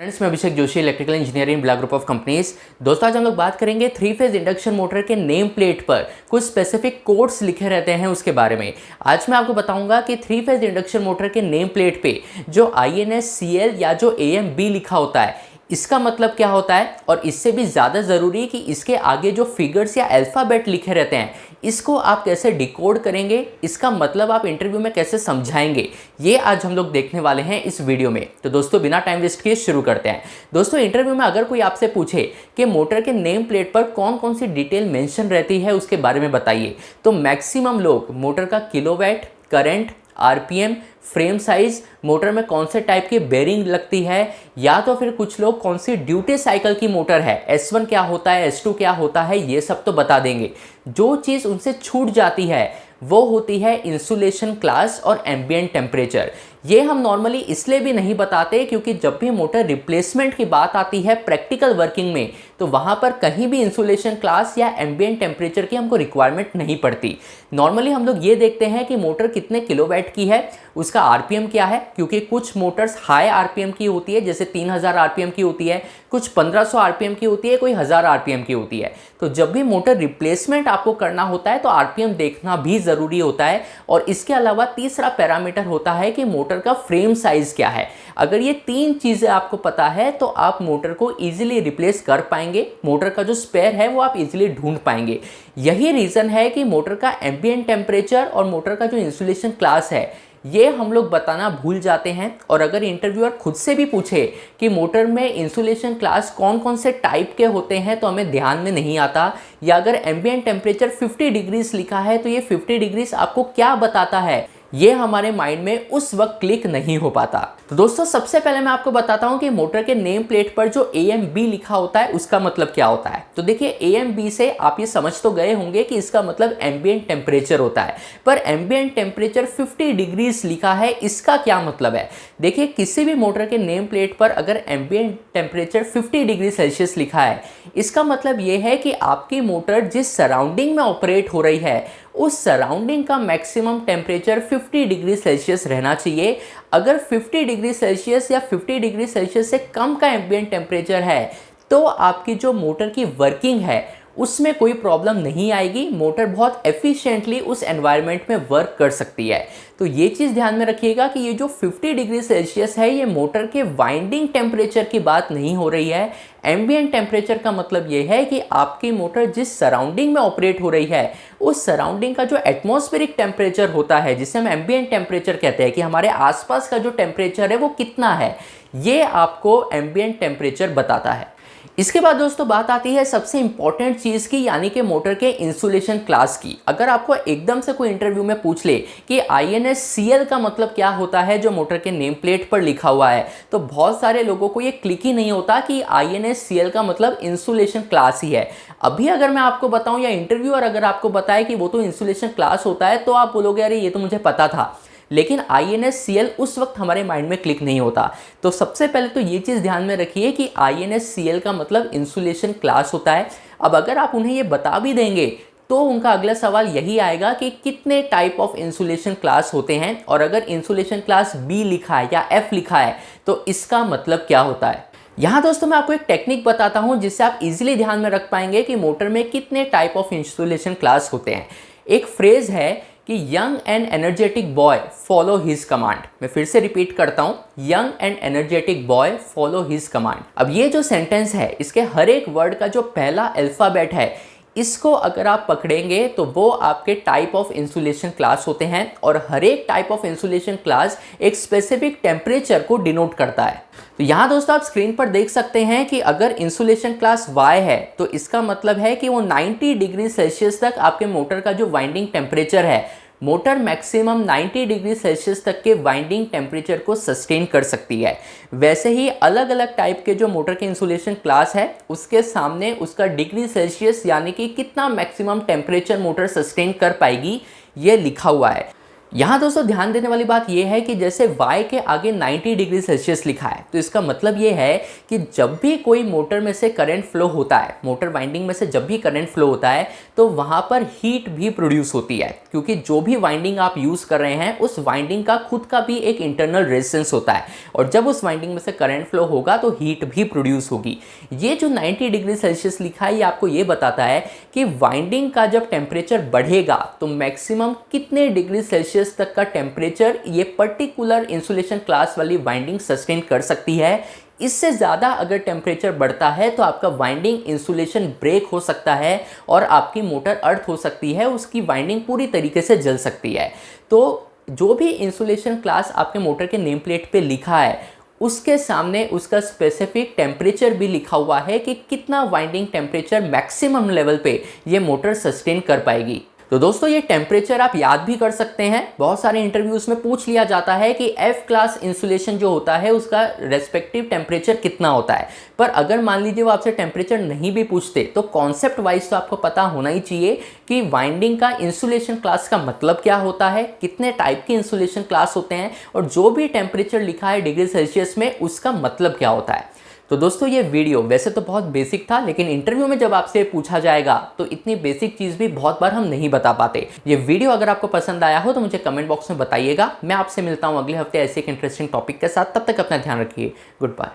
Friends, मैं Abhishek Joshi, electrical engineering black group of companies. दोस्तों, आज हम लोग बात करेंगे 3 फेज इंडक्शन मोटर के नेम प्लेट पर कुछ स्पेसिफिक कोड्स लिखे रहते हैं उसके बारे में। आज मैं आपको बताऊंगा कि 3 फेज इंडक्शन मोटर के नेम प्लेट पे जो INS CL या जो AM-B लिखा होता है इसका मतलब क्या होता है, और इससे भी ज़्यादा ज़रूरी कि इसके आगे जो फिगर्स या अल्फ़ाबेट लिखे रहते हैं इसको आप कैसे डिकोड करेंगे, इसका मतलब आप इंटरव्यू में कैसे समझाएंगे, ये आज हम लोग देखने वाले हैं इस वीडियो में। तो दोस्तों, बिना टाइम वेस्ट किए शुरू करते हैं। दोस्तों, इंटरव्यू में अगर कोई आपसे पूछे कि मोटर के नेम प्लेट पर कौन कौन सी डिटेल मेंशन रहती है उसके बारे में बताइए, तो मैक्सिमम लोग मोटर का kilowatt, current, RPM, frame size, motor में कौन से टाइप की बेरिंग लगती है, या तो फिर कुछ लोग कौन सी ड्यूटी साइकिल की मोटर है, S1 क्या होता है, S2 क्या होता है, ये सब तो बता देंगे। जो चीज़ उनसे छूट जाती है वो होती है इंसुलेशन क्लास और एम्बिएंट टेम्परेचर। ये हम नॉर्मली इसलिए भी नहीं बताते क्योंकि जब भी मोटर रिप्लेसमेंट की बात आती है प्रैक्टिकल वर्किंग में, तो वहाँ पर कहीं भी इंसुलेशन क्लास या एम्बिएंट टेम्परेचर की हमको रिक्वायरमेंट नहीं पड़ती। नॉर्मली हम लोग ये देखते हैं कि मोटर कितने किलोवाट की है, उसका RPM क्या है, क्योंकि कुछ मोटर्स हाई RPM की होती है, जैसे 3000 RPM की होती है, कुछ 1500 RPM की होती है, कोई 1000 RPM की होती है। तो जब भी मोटर रिप्लेसमेंट आपको करना होता है तो RPM देखना भी ज़रूरी होता है। और इसके अलावा तीसरा पैरामीटर होता है कि मोटर का फ्रेम साइज़ क्या है। अगर ये 3 चीज़ें आपको पता है तो आप मोटर को ईजिली रिप्लेस कर पाएंगे, मोटर का जो स्पेयर है वो आप ईजिली ढूंढ पाएंगे। यही रीज़न है कि मोटर का एम्बिएंट टेम्परेचर और मोटर का जो इंसुलेशन क्लास है ये हम लोग बताना भूल जाते हैं। और अगर इंटरव्यूअर खुद से भी पूछे कि मोटर में इंसुलेशन क्लास कौन कौन से टाइप के होते हैं तो हमें ध्यान में नहीं आता, या अगर एम्बिएंट टेम्परेचर 50 डिग्रीज लिखा है तो ये 50 डिग्रीज आपको क्या बताता है, ये हमारे माइंड में उस वक्त क्लिक नहीं हो पाता। तो दोस्तों, सबसे पहले मैं आपको बताता हूं कि मोटर के नेम प्लेट पर जो AM-B लिखा होता है उसका मतलब क्या होता है। तो देखिए, AM-B से आप ये समझ तो गए होंगे कि इसका मतलब एम्बिएंट टेम्परेचर होता है, पर एम्बिएंट टेम्परेचर 50 डिग्रीज लिखा है, इसका क्या मतलब है। देखिए, किसी भी मोटर के नेम प्लेट पर अगर एम्बिएंट टेम्परेचर 50 डिग्री सेल्सियस लिखा है, इसका मतलब ये है कि आपकी मोटर जिस सराउंडिंग में ऑपरेट हो रही है उस सराउंडिंग का मैक्सिमम टेम्परेचर 50 डिग्री सेल्सियस रहना चाहिए। अगर 50 डिग्री सेल्सियस या 50 डिग्री सेल्सियस से कम का एम्बिएंट टेम्परेचर है तो आपकी जो मोटर की वर्किंग है उसमें कोई प्रॉब्लम नहीं आएगी, मोटर बहुत एफिशिएंटली उस एनवायरनमेंट में वर्क कर सकती है। तो ये चीज़ ध्यान में रखिएगा कि ये जो 50 डिग्री सेल्सियस है ये मोटर के वाइंडिंग टेम्परेचर की बात नहीं हो रही है। एम्बिएंट टेम्परेचर का मतलब ये है कि आपकी मोटर जिस सराउंडिंग में ऑपरेट हो रही है उस सराउंडिंग का जो एटमॉस्फेरिक टेम्परेचर होता है, जिसे हम एम्बिएंट टेम्परेचर कहते हैं, कि हमारे आसपास का जो टेम्परेचर है वो कितना है, ये आपको एम्बिएंट टेम्परेचर बताता है। इसके बाद दोस्तों बात आती है सबसे इंपॉर्टेंट चीज़ की, यानी कि मोटर के इंसुलेशन क्लास की। अगर आपको एकदम से कोई इंटरव्यू में पूछ ले कि INS CL का मतलब क्या होता है जो मोटर के नेम प्लेट पर लिखा हुआ है, तो बहुत सारे लोगों को ये क्लिक ही नहीं होता कि INS CL का मतलब इंसुलेशन क्लास ही है। अभी अगर मैं आपको बताऊं या इंटरव्यूअर अगर आपको बताए कि वो तो इंसुलेशन क्लास होता है, तो आप बोलोगे अरे ये तो मुझे पता था, लेकिन INS CL उस वक्त हमारे माइंड में क्लिक नहीं होता। तो सबसे पहले तो ये चीज़ ध्यान में रखिए कि INS CL का मतलब इंसुलेशन क्लास होता है। अब अगर आप उन्हें ये बता भी देंगे तो उनका अगला सवाल यही आएगा कि कितने टाइप ऑफ इंसुलेशन क्लास होते हैं, और अगर इंसुलेशन क्लास B लिखा है या F लिखा है तो इसका मतलब क्या होता है। यहाँ दोस्तों मैं आपको एक टेक्निक बताता हूँ जिससे आप इजीली ध्यान में रख पाएंगे कि मोटर में कितने टाइप ऑफ इंसुलेशन क्लास होते हैं। एक फ्रेज है कि young and energetic boy follow his command. मैं फिर से रिपीट करता हूं, young and energetic boy follow his command. अब ये जो सेंटेंस है इसके हर एक वर्ड का जो पहला अल्फाबेट है इसको अगर आप पकड़ेंगे तो वो आपके टाइप ऑफ इंसुलेशन क्लास होते हैं, और हर एक टाइप ऑफ इंसुलेशन क्लास एक स्पेसिफिक टेम्परेचर को डिनोट करता है। तो यहाँ दोस्तों आप स्क्रीन पर देख सकते हैं कि अगर इंसुलेशन क्लास Y है तो इसका मतलब है कि वो 90 डिग्री सेल्सियस तक आपके मोटर का जो वाइंडिंग टेम्परेचर है, मोटर मैक्सिमम 90 डिग्री सेल्सियस तक के वाइंडिंग टेम्परेचर को सस्टेन कर सकती है। वैसे ही अलग अलग टाइप के जो मोटर के इंसुलेशन क्लास है उसके सामने उसका डिग्री सेल्सियस यानी कि कितना मैक्सिमम टेम्परेचर मोटर सस्टेन कर पाएगी ये लिखा हुआ है। यहाँ दोस्तों ध्यान देने वाली बात यह है कि जैसे y के आगे 90 डिग्री सेल्सियस लिखा है, तो इसका मतलब ये है कि जब भी कोई मोटर में से करंट फ्लो होता है, मोटर वाइंडिंग में से जब भी करंट फ्लो होता है, तो वहाँ पर हीट भी प्रोड्यूस होती है, क्योंकि जो भी वाइंडिंग आप यूज़ कर रहे हैं उस वाइंडिंग का खुद का भी एक इंटरनल रेजिस्टेंस होता है, और जब उस वाइंडिंग में से करंट फ्लो होगा तो हीट भी प्रोड्यूस होगी। ये जो 90 डिग्री सेल्सियस लिखा है, ये आपको ये बताता है कि वाइंडिंग का जब टेम्परेचर बढ़ेगा तो मैक्सिमम कितने डिग्री सेल्सियस तक का टेम्परेचर ये पर्टिकुलर इंसुलेशन क्लास वाली वाइंडिंग सस्टेन कर सकती है। इससे ज़्यादा अगर टेम्परेचर बढ़ता है तो आपका वाइंडिंग इंसुलेशन ब्रेक हो सकता है और आपकी मोटर अर्थ हो सकती है, उसकी वाइंडिंग पूरी तरीके से जल सकती है। तो जो भी इंसुलेशन क्लास आपके मोटर के नेम प्लेट पे लिखा है, उसके सामने उसका स्पेसिफिक टेम्परेचर भी लिखा हुआ है कि कितना वाइंडिंग टेम्परेचर मैक्सिमम लेवल पे ये मोटर सस्टेन कर पाएगी। तो दोस्तों ये टेम्परेचर आप याद भी कर सकते हैं। बहुत सारे इंटरव्यूज में पूछ लिया जाता है कि एफ क्लास इंसुलेशन जो होता है उसका रेस्पेक्टिव टेम्परेचर कितना होता है, पर अगर मान लीजिए वो आपसे टेम्परेचर नहीं भी पूछते तो कॉन्सेप्ट वाइज तो आपको पता होना ही चाहिए कि वाइंडिंग का इंसुलेशन क्लास का मतलब क्या होता है, कितने टाइप के इंसुलेशन क्लास होते हैं, और जो भी टेम्परेचर लिखा है डिग्री सेल्सियस में उसका मतलब क्या होता है। तो दोस्तों ये वीडियो वैसे तो बहुत बेसिक था, लेकिन इंटरव्यू में जब आपसे पूछा जाएगा तो इतनी बेसिक चीज़ भी बहुत बार हम नहीं बता पाते। ये वीडियो अगर आपको पसंद आया हो तो मुझे कमेंट बॉक्स में बताइएगा। मैं आपसे मिलता हूँ अगले हफ्ते ऐसे एक इंटरेस्टिंग टॉपिक के साथ। तब तक अपना ध्यान रखिए। Good bye.